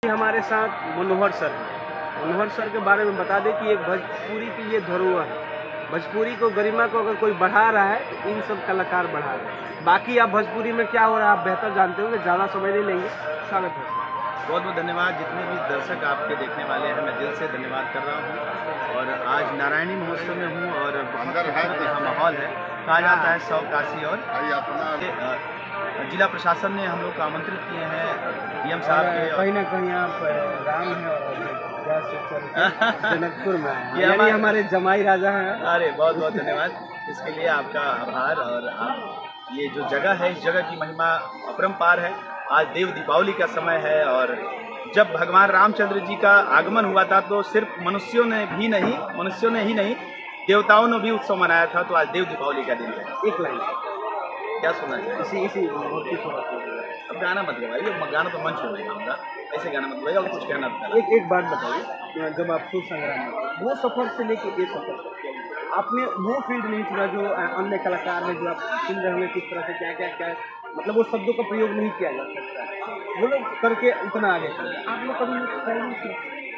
हमारे साथ मनोहर सर हैं। मनोहर सर के बारे में बता दें कि एक भोजपुरी की ये धरोहर है। भोजपुरी को गरिमा को अगर कोई बढ़ा रहा है तो इन सब कलाकार बढ़ा रहे हैं। बाकी आप भोजपुरी में क्या हो रहा है आप बेहतर जानते होंगे, ज़्यादा समय नहीं लेंगे। स्वागत है। बहुत बहुत धन्यवाद। जितने भी दर्शक आपके देखने वाले हैं मैं दिल से धन्यवाद कर रहा हूँ। और आज नारायणी महोत्सव में हूँ और बहुत खूबसूरत यहाँ माहौल है। कहा जाता है 100 काशी। और जिला प्रशासन ने हम लोग को आमंत्रित किए हैं डीएम साहब के। कहीं ना कहीं आप राम है और जनकपुर में है, यानी हमारे जमाई राजा हैं। अरे बहुत बहुत धन्यवाद, इसके लिए आपका आभार। और आप ये जो जगह है इस जगह की महिमा अपरंपार है। आज देव दीपावली का समय है और जब भगवान रामचंद्र जी का आगमन हुआ था तो सिर्फ मनुष्यों ने ही नहीं देवताओं ने भी उत्सव मनाया था। तो आज देव दीपावली का दिन है। एक लाइन क्या सुनना चाहिए? इसी अब गाना मत गवाइए, गाना तो मंच हो गया, ऐसे गाना मत गवाइए। और कुछ कहना था। एक बात बताइए, जब आप सुर संग्राम में वो सफर से लेके ये सफर तक आपने वो फील्ड नहीं चुना जो अन्य कलाकार हैं, जो आप सुन रहे होंगे किस तरह से क्या मतलब वो शब्दों का प्रयोग नहीं किया जा सकता, वो लोग करके उतना आगे चले। आप लोग कभी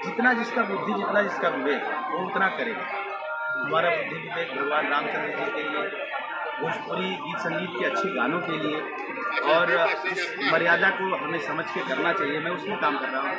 जितना जिसका बुद्धि, जितना जिसका विवेक, वो उतना करेगा। हमारा बुद्धि विवेक भगवान रामचंद्र जी के लिए, भोजपुरी गीत संगीत के अच्छे गानों के लिए और इस मर्यादा को हमें समझ के करना चाहिए। मैं उसमें काम कर रहा हूँ।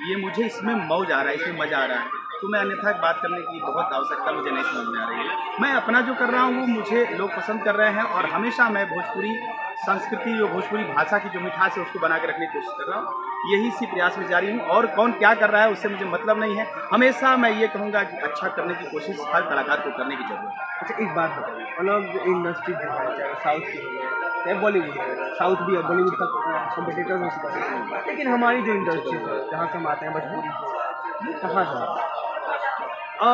ये मुझे इसमें मौज आ रहा है, इसमें मज़ा आ रहा है। तो मैं अन्यथा बात करने की बहुत आवश्यकता मुझे नहीं समझ में आ रही है। मैं अपना जो कर रहा हूँ वो मुझे लोग पसंद कर रहे हैं और हमेशा मैं भोजपुरी संस्कृति और भोजपुरी भाषा की जो मिठास है उसको बना के रखने की कोशिश कर रहा हूँ। यही इसी प्रयास में जारी हूँ और कौन क्या कर रहा है उससे मुझे मतलब नहीं है। हमेशा मैं ये कहूँगा कि अच्छा करने की कोशिश हर कलाकार को करने की जरूरत है। अच्छा, एक बात बताइए, अलग इंडस्ट्री जो है चाहे साउथ की हो चाहे बॉलीवुड है, साउथ भी है, बॉलीवुड का कॉम्पिटिटर हो सकता है, लेकिन हमारी जो इंडस्ट्री है जहाँ से हम आते हैं भोजपुरी से, कहाँ से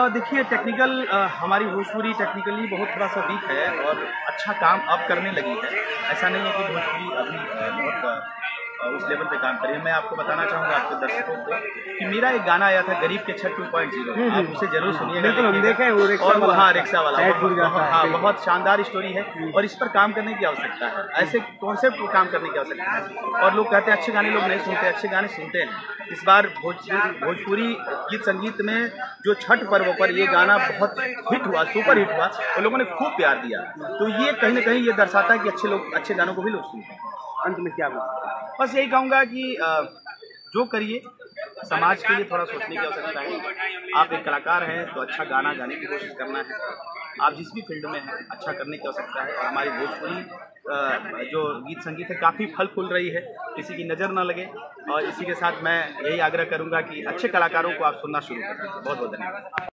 देखिए टेक्निकल हमारी भोजपुरी टेक्निकली बहुत थोड़ा सा वीक है और अच्छा काम अब करने लगी है। ऐसा नहीं है कि भोजपुरी अभी बहुत उस लेवल पे काम करिए। मैं आपको बताना चाहूँगा आपके दर्शकों को कि मेरा एक गाना आया था गरीब के छठ 2.0, आप उसे जरूर सुनिएगा। हम देखें वो रिक्शा वाला हाँ बहुत शानदार स्टोरी है और इस पर काम करने की आवश्यकता है। ऐसे कॉन्सेप्ट पर काम करने की आवश्यकता है। और लोग कहते हैं अच्छे गाने लोग नहीं सुनते, अच्छे गाने सुनते हैं। इस बार भोजपुरी गीत संगीत में जो छठ पर्व पर ये गाना बहुत हिट हुआ, सुपर हिट हुआ और लोगों ने खूब प्यार दिया। तो ये कहीं ना कहीं ये दर्शाता है कि अच्छे गानों को भी लोग सुनते हैं। अंत में क्या बस यही कहूँगा कि जो करिए समाज के लिए थोड़ा सोचने की आवश्यकता है। आप एक कलाकार हैं तो अच्छा गाना गाने की कोशिश करना है। आप जिस भी फील्ड में हैं अच्छा करने की आवश्यकता है। और हमारी भोजपुरी जो गीत संगीत है काफ़ी फल फूल रही है, किसी की नज़र ना लगे। और इसी के साथ मैं यही आग्रह करूँगा कि अच्छे कलाकारों को आप सुनना शुरू करें। बहुत बहुत धन्यवाद।